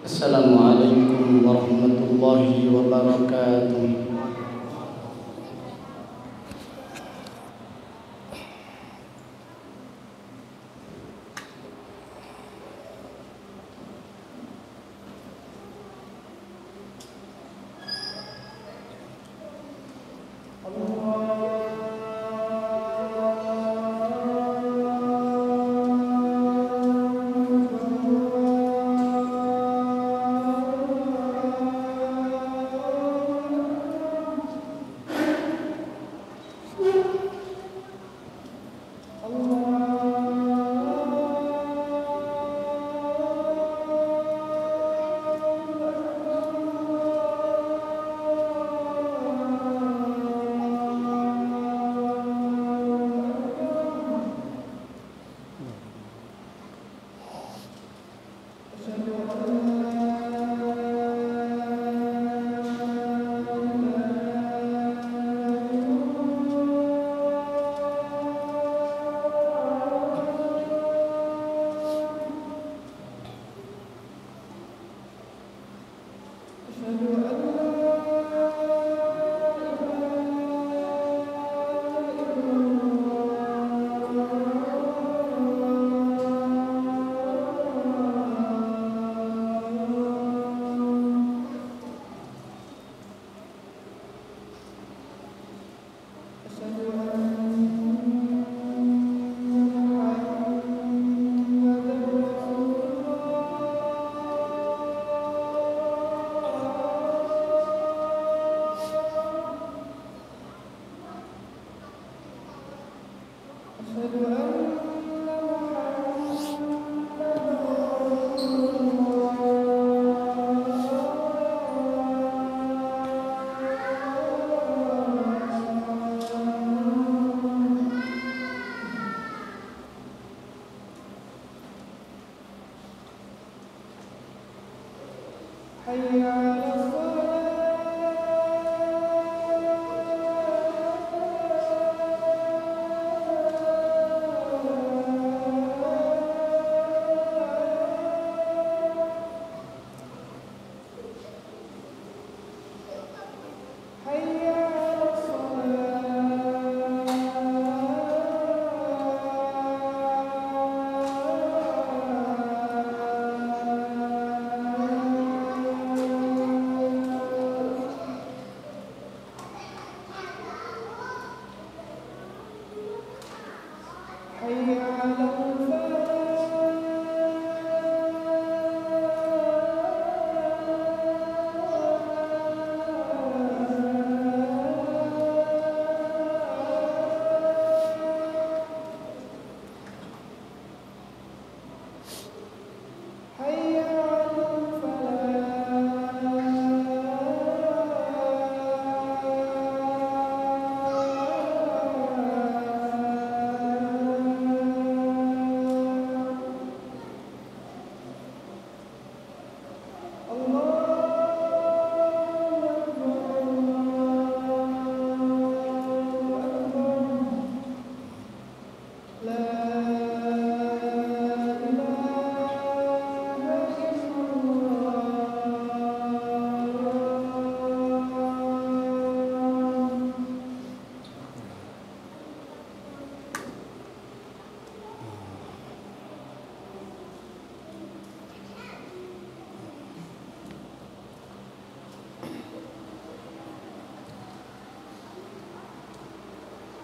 Assalamualaikum warahmatullahi wabarakatuh.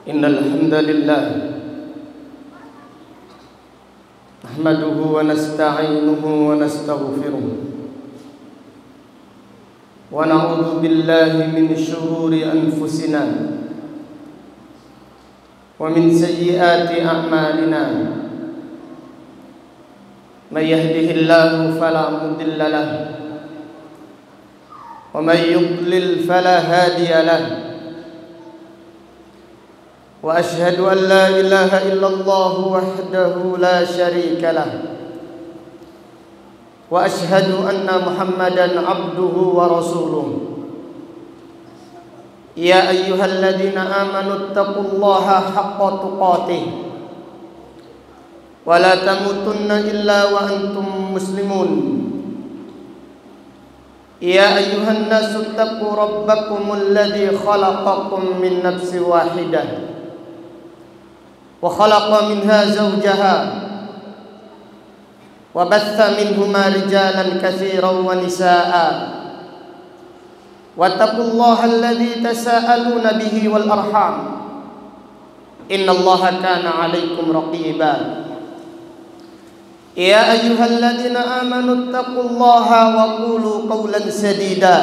Innal hamdalillah nahmaduhu wa nasta'inuhu wa nastaghfiruh wa na'udzu billahi min shururi anfusina wa min sayyiati a'malina may yahdihillahu fala mudilla lahu wa may yudlil fala hadiya lahu وأشهد أن لا إله إلا الله وحده لا شريك له وأشهد أن محمدا عبده ورسوله يا أيها الذين آمنوا اتقوا الله حق تقاته ولا تموتن إلا وأنتم مسلمون يا أيها الناس اتقوا ربكم الذي خلقكم من نفس واحدة وخلق منها زوجها وبث منهما رجالا كثيرا ونساء واتقوا الله الذي تساءلون به والأرحام إن الله كان عليكم رقيبا يا أيها الذين آمنوا اتقوا الله وقولوا قولا سديدا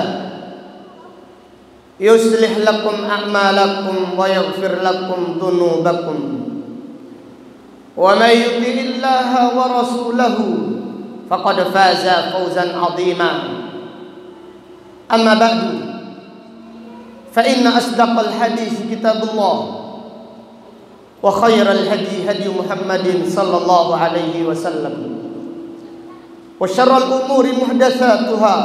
يصلح لكم أعمالكم ويغفر لكم ذنوبكم ومن يطع الله ورسوله فقد فاز فوزا عظيما أما بعد فإن أصدق الحديث كتاب الله وخير الهدي هدي محمد صلى الله عليه وسلم وشر الأمور محدثاتها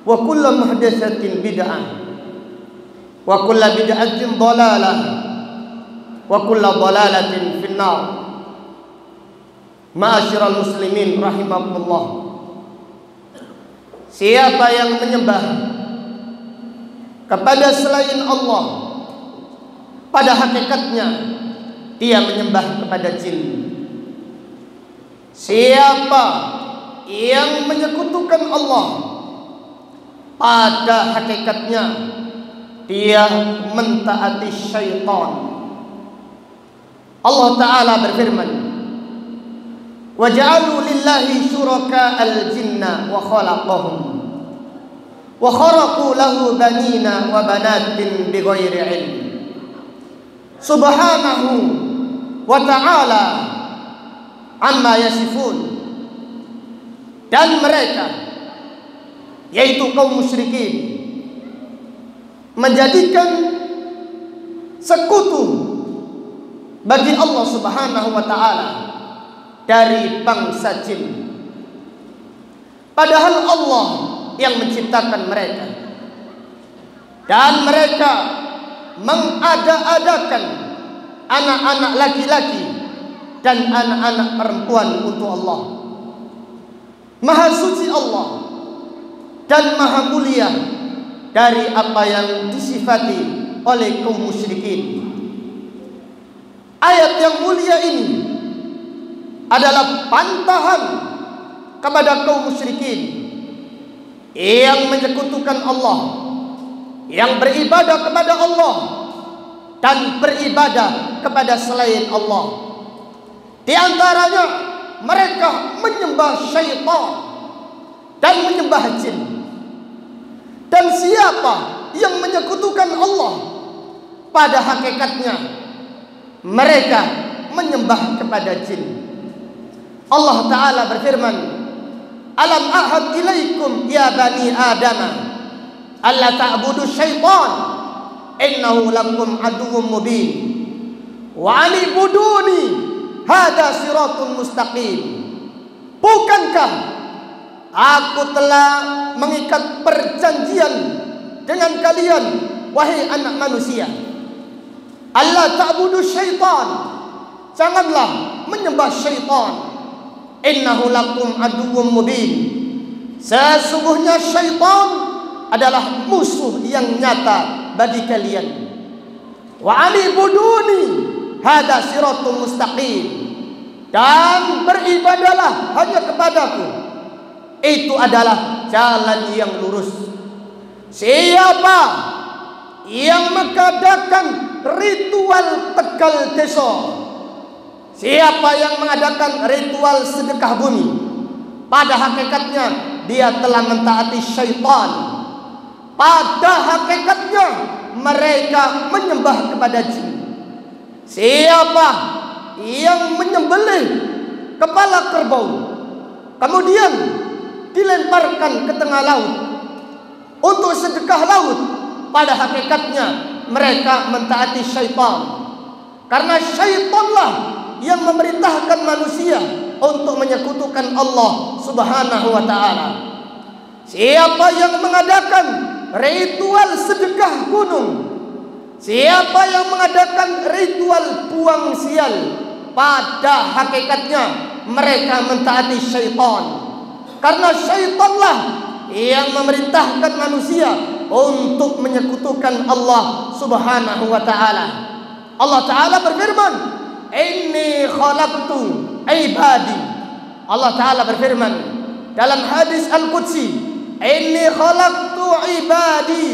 وكل محدثة بدعة وكل بدعة ضلالة وكل ضلالة في النار. Ma'asyiral muslimin rahimakumullah. Siapa yang menyembah kepada selain Allah, pada hakikatnya dia menyembah kepada jin. Siapa yang menyekutukan Allah, pada hakikatnya dia mentaati syaitan. Allah Ta'ala berfirman, وَجَعَلُوا لِلَّهِ شُرَكَاءَ الْجِنَّ وَخَلَقَهُمْ وَخَرَقُوا لَهُ بَنِينَ وَبَنَاتٍ بِغَيْرِ عِلْمٍ Subhanahu wa ta'ala amma yasifun. Dan mereka, yaitu kaum musyrikin, menjadikan sekutu bagi Allah Subhanahu wa ta'ala dari bangsa jin, padahal Allah yang menciptakan mereka, dan mereka mengada-adakan anak-anak laki-laki dan anak-anak perempuan untuk Allah. Maha suci Allah dan maha mulia dari apa yang disifati oleh kaum musyrikin. Ayat yang mulia ini adalah bantahan kepada kaum musyrikin yang menyekutukan Allah, yang beribadah kepada Allah dan beribadah kepada selain Allah. Di antaranya mereka menyembah syaitan dan menyembah jin. Dan siapa yang menyekutukan Allah, pada hakikatnya mereka menyembah kepada jin. Allah Ta'ala berfirman, Alam ahad ilaikum ya bani Adama alla ta'budu syaitan innahu lakum aduwwum mubin wa anibuduni hada siratun mustaqim. Bukankah aku telah mengikat perjanjian dengan kalian, wahai anak manusia, alla ta'budu syaitan, janganlah menyembah syaitan. Innahu lakum aduwwum mubin, sesungguhnya syaitan adalah musuh yang nyata bagi kalian. Wa anibuduni hada siratun mustaqim, dan beribadalah hanya kepadaku, itu adalah jalan yang lurus. Siapa yang mengadakan ritual tegal desa, siapa yang mengadakan ritual sedekah bumi, pada hakikatnya dia telah mentaati syaitan. Pada hakikatnya mereka menyembah kepada jin. Siapa yang menyembelih kepala kerbau kemudian dilemparkan ke tengah laut untuk sedekah laut, pada hakikatnya mereka mentaati syaitan. Karena syaitanlah yang memerintahkan manusia untuk menyekutukan Allah Subhanahu wa ta'ala. Siapa yang mengadakan ritual sedekah gunung, siapa yang mengadakan ritual buang sial, pada hakikatnya mereka mentaati syaitan. Karena syaitanlah yang memerintahkan manusia untuk menyekutukan Allah Subhanahu wa taala. Allah taala berfirman, "Inni khalaqtu ibadi." Allah taala berfirman dalam hadis Al-Qudsi, "Inni khalaqtu ibadi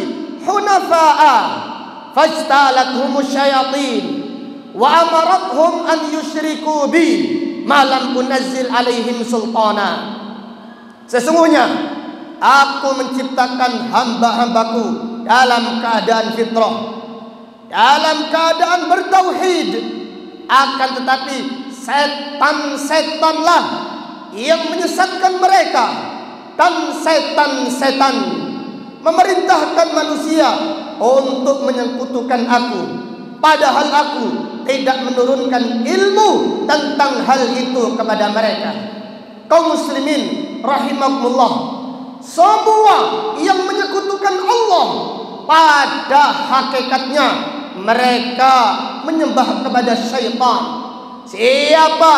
hunafa'a fajtalathum syayatin wa amarathum an yusyriku bi ma lam unazzil alaihim sultana." Sesungguhnya aku menciptakan hamba-hambaku dalam keadaan fitrah, dalam keadaan bertauhid. Akan tetapi setan-setanlah yang menyesatkan mereka, dan setan-setan memerintahkan manusia untuk menyekutukan aku, padahal aku tidak menurunkan ilmu tentang hal itu kepada mereka. Kaum muslimin rahimakumullah, semua yang menyekutukan Allah pada hakikatnya mereka menyembah kepada syaitan. Siapa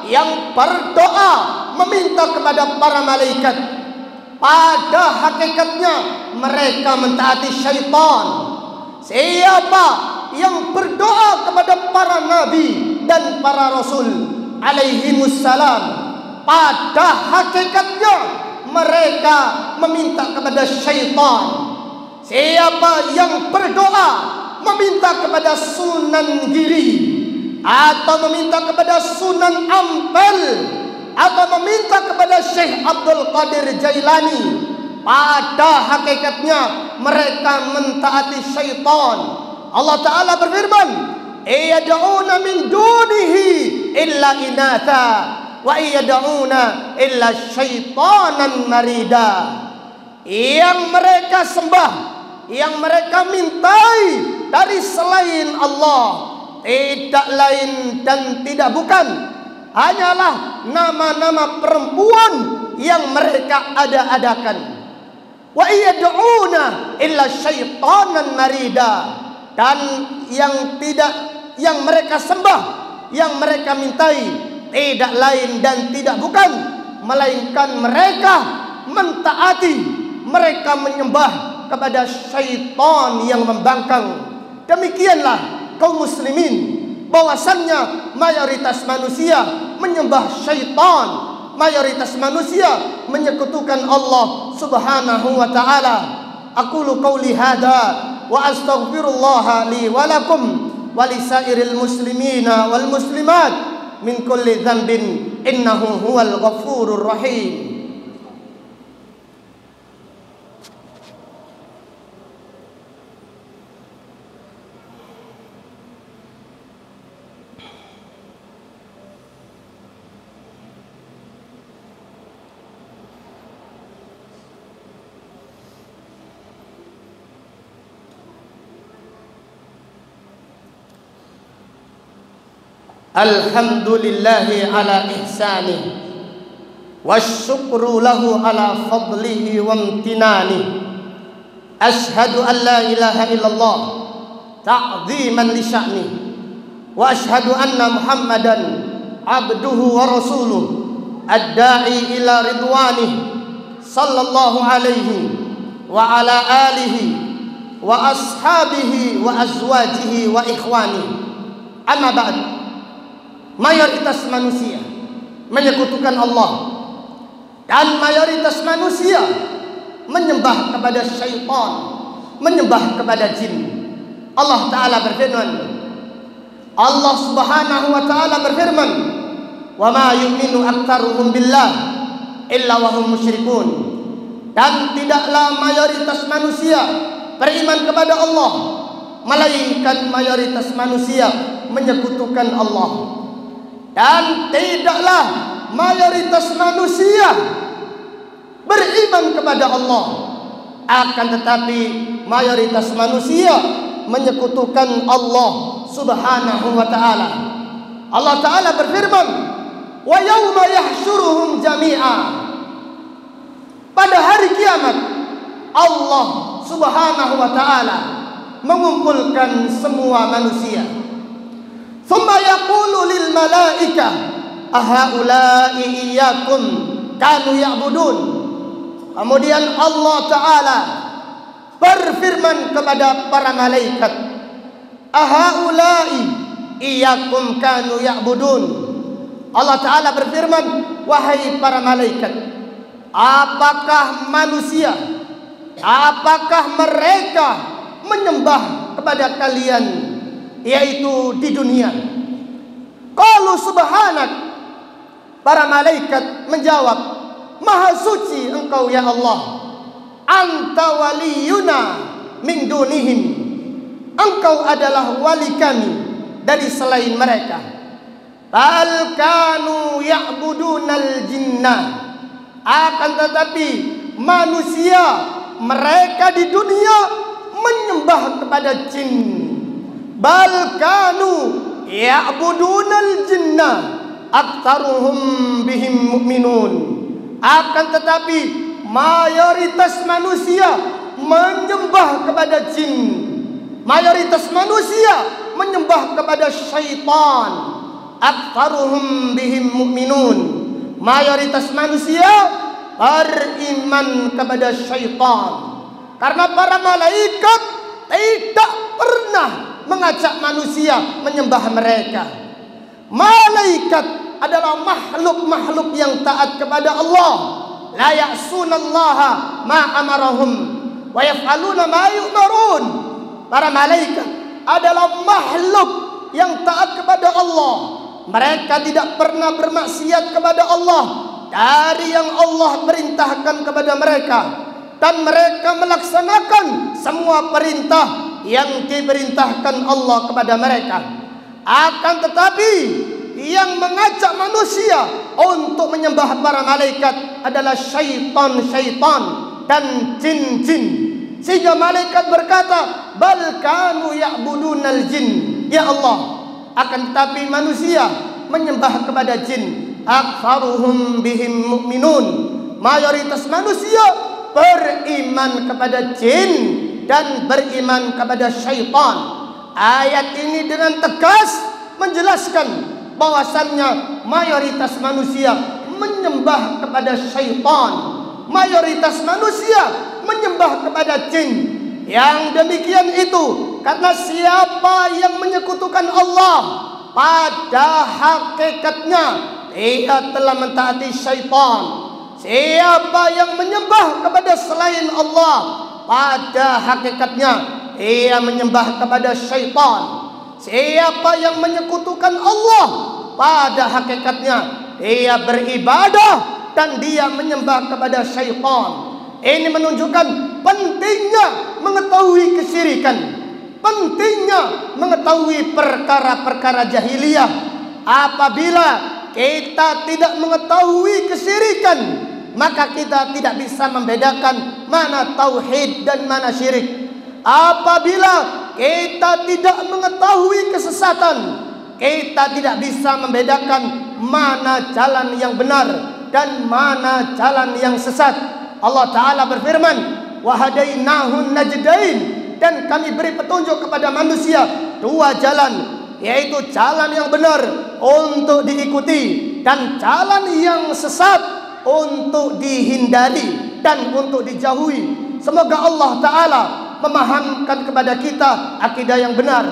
yang berdoa meminta kepada para malaikat, pada hakikatnya mereka mentaati syaitan. Siapa yang berdoa kepada para nabi dan para rasul alaihimussalam, pada hakikatnya mereka meminta kepada syaitan. Siapa yang berdoa meminta kepada Sunan Giri, atau meminta kepada Sunan Ampel, atau meminta kepada Syekh Abdul Qadir Jailani, pada hakikatnya mereka mentaati syaitan. Allah Ta'ala berfirman, "Iyad'una min dunihi illa inatha wa iyad'una illa syaitanan marida." Yang mereka sembah, yang mereka mintai dari selain Allah, tidak lain dan tidak bukan, hanyalah nama-nama perempuan yang mereka ada-adakan. Wa iyad'una illa syaitanan marida. Dan yang mereka sembah, yang mereka mintai, tidak lain dan tidak bukan, melainkan mereka mentaati, mereka menyembah kepada syaitan yang membangkang. Demikianlah kaum muslimin, bahwasannya mayoritas manusia menyembah syaitan, mayoritas manusia menyekutukan Allah Subhanahu wa taala. Aqulu qauli hadza wa astaghfirullah li wa lakum wa lisairil muslimina wal muslimat min kulli dhanbin innahu huwal ghafurur rahim. Alhamdulillahi ala ihsanih, wasyukru lahu ala fadlihi wa amtinani. Ashhadu an la ilaha illallah ta'ziman li sya'nih, wa ashhadu anna Muhammadan abduhu wa rasuluh ad-da'i ila ridwanih, sallallahu alaihi wa ala alihi wa ashabihi wa azwajihi wa ikhwanih. Amma ba'd. Mayoritas manusia menyekutukan Allah, dan mayoritas manusia menyembah kepada syaitan, menyembah kepada jin. Allah Ta'ala berfirman, Allah Subhanahu wa Ta'ala berfirman, "Wa ma yu'minu aktsaruhum billah illa wa hum musyrikun." Dan tidaklah mayoritas manusia beriman kepada Allah, melainkan mayoritas manusia menyekutukan Allah. Dan tidaklah mayoritas manusia beriman kepada Allah, akan tetapi mayoritas manusia menyekutukan Allah Subhanahu wa ta'ala. Allah Ta'ala berfirman, "Wa yawma yahsyuruhum jami'a." Pada hari kiamat Allah Subhanahu wa ta'ala mengumpulkan semua manusia. Thumma yaqulu lil malaikah ahaula'i iyyakum kanu ya'budun. Kemudian Allah Ta'ala berfirman kepada para malaikat, ahaulai iyyakum kanu ya'budun. Allah Ta'ala berfirman, wahai para malaikat, apakah manusia, apakah mereka menyembah kepada kalian, yaitu di dunia? Qalu subhanak. Para malaikat menjawab, maha suci engkau ya Allah, anta waliyuna min dunihim, engkau adalah wali kami dari selain mereka. Bal kanu ya'budunal jinnah, akan tetapi manusia mereka di dunia menyembah kepada jin. Bal kanu ya'budunal jinnah aktsaruhum bihim mu'minun, akan tetapi mayoritas manusia menyembah kepada jin, mayoritas manusia menyembah kepada syaitan. Aktsaruhum bihim mu'minun, mayoritas manusia beriman kepada syaitan. Karena para malaikat tidak pernah mengajak manusia menyembah mereka. Malaikat adalah makhluk-makhluk yang taat kepada Allah. La ya'sunallaha ma amarahum wa yaf'aluna ma yu'marun. Para malaikat adalah makhluk yang taat kepada Allah. Mereka tidak pernah bermaksiat kepada Allah dari yang Allah perintahkan kepada mereka, dan mereka melaksanakan semua perintah yang diperintahkan Allah kepada mereka. Akan tetapi yang mengajak manusia untuk menyembah para malaikat adalah syaitan-syaitan dan jin-jin. Sehingga malaikat berkata, bal kanu ya'budunal jin. Ya Allah, akan tetapi manusia menyembah kepada jin. Aktsaruhum bihim mu'minun, mayoritas manusia beriman kepada jin dan beriman kepada syaitan. Ayat ini dengan tegas menjelaskan bahwasannya mayoritas manusia menyembah kepada syaitan, mayoritas manusia menyembah kepada jin. Yang demikian itu karena siapa yang menyekutukan Allah, pada hakikatnya ia telah mentaati syaitan. Siapa yang menyembah kepada selain Allah, pada hakikatnya ia menyembah kepada syaitan. Siapa yang menyekutukan Allah, pada hakikatnya ia beribadah dan dia menyembah kepada syaitan. Ini menunjukkan pentingnya mengetahui kesyirikan, pentingnya mengetahui perkara-perkara jahiliyah. Apabila kita tidak mengetahui kesyirikan, maka kita tidak bisa membedakan mana tauhid dan mana syirik. Apabila kita tidak mengetahui kesesatan, kita tidak bisa membedakan mana jalan yang benar dan mana jalan yang sesat. Allah Ta'ala berfirman, wahadainahun najdain, dan kami beri petunjuk kepada manusia dua jalan, yaitu jalan yang benar untuk diikuti dan jalan yang sesat untuk dihindari dan untuk dijauhi. Semoga Allah Ta'ala memahamkan kepada kita akidah yang benar,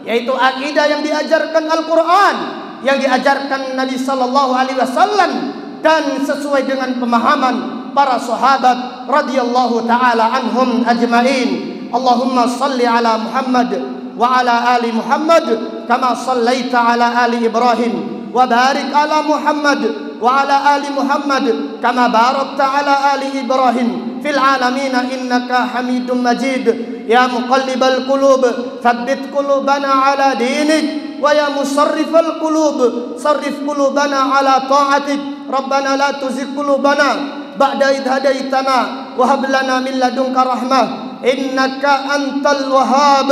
yaitu akidah yang diajarkan Al-Quran, yang diajarkan Nabi Sallallahu Alaihi Wasallam, dan sesuai dengan pemahaman para sahabat radhiyallahu ta'ala anhum ajma'in. Allahumma salli ala Muhammad wa ala ali Muhammad kama sallaita ala ali Ibrahim, wa barik ala Muhammad wa ala ali Muhammad kama barakta ala ali Ibrahim fil alamin innaka Hamidum Majid. Ya muqallibal qulub tsabbit qulubana ala dinik, wa ya musarrifal qulub sarrif qulubana ala ta'atik. Rabbana la tuzigh qulubana ba'da idh hadaitana wa hab lana min ladunka rahmah innaka antal wahhab.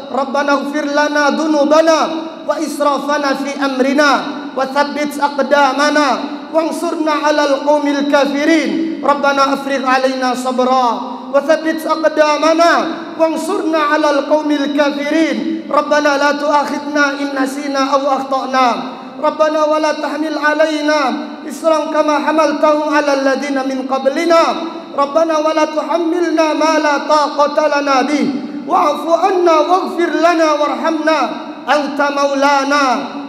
Rabbana ighfir lana dhunubana wa israfana fi amrina wa tsabbit aqdamana wansurna 'alal qaumil kafirin. Rabbana afrigh 'alaina sabra wa tsabbit aqdamana wansurna 'alal qaumil kafirin. Rabbana la tu'akhidna in nasina aw akhtana. Rabbana wa la tahmil 'alaina isran kama hamaltahu 'alal ladzina min qablina. ربنا ولا تحملنا ما لا طاقة لنا به واعف عنا واغفر لنا وارحمنا أنت مولانا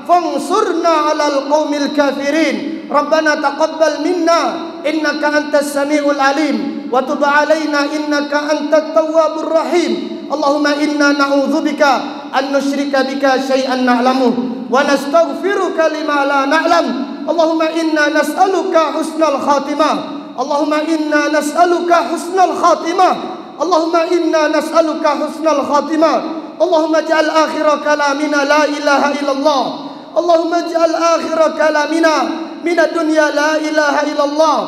فانصرنا على القوم الكافرين ربنا تقبل منا إنك أنت السميع العليم وتب علينا إنك أنت التواب الرحيم اللهم إنا نعوذ بك أن نشرك بك شيئا نعلمه ونستغفرك لما لا نعلم اللهم إنا نسألك حسن الخاتمة اللهم إنا نسألك حسن الخاتمة اللهم إنا نسألك حسن الخاتمة اللهم اجعل آخر كلامنا لا إله إلا الله اللهم اجعل آخر كلامنا من الدنيا لا إله إلا الله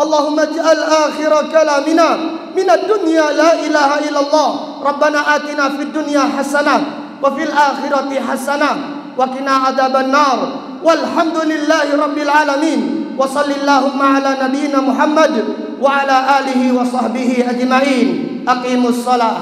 اللهم اجعل آخر كلامنا من الدنيا لا إله إلا الله ربنا آتنا في الدنيا حسنة وفي الآخرة حسنة وقنا عذاب النار والحمد لله رب العالمين وصل اللهم على نبينا محمد وعلى آله وصحبه أجمعين أقيموا الصلاة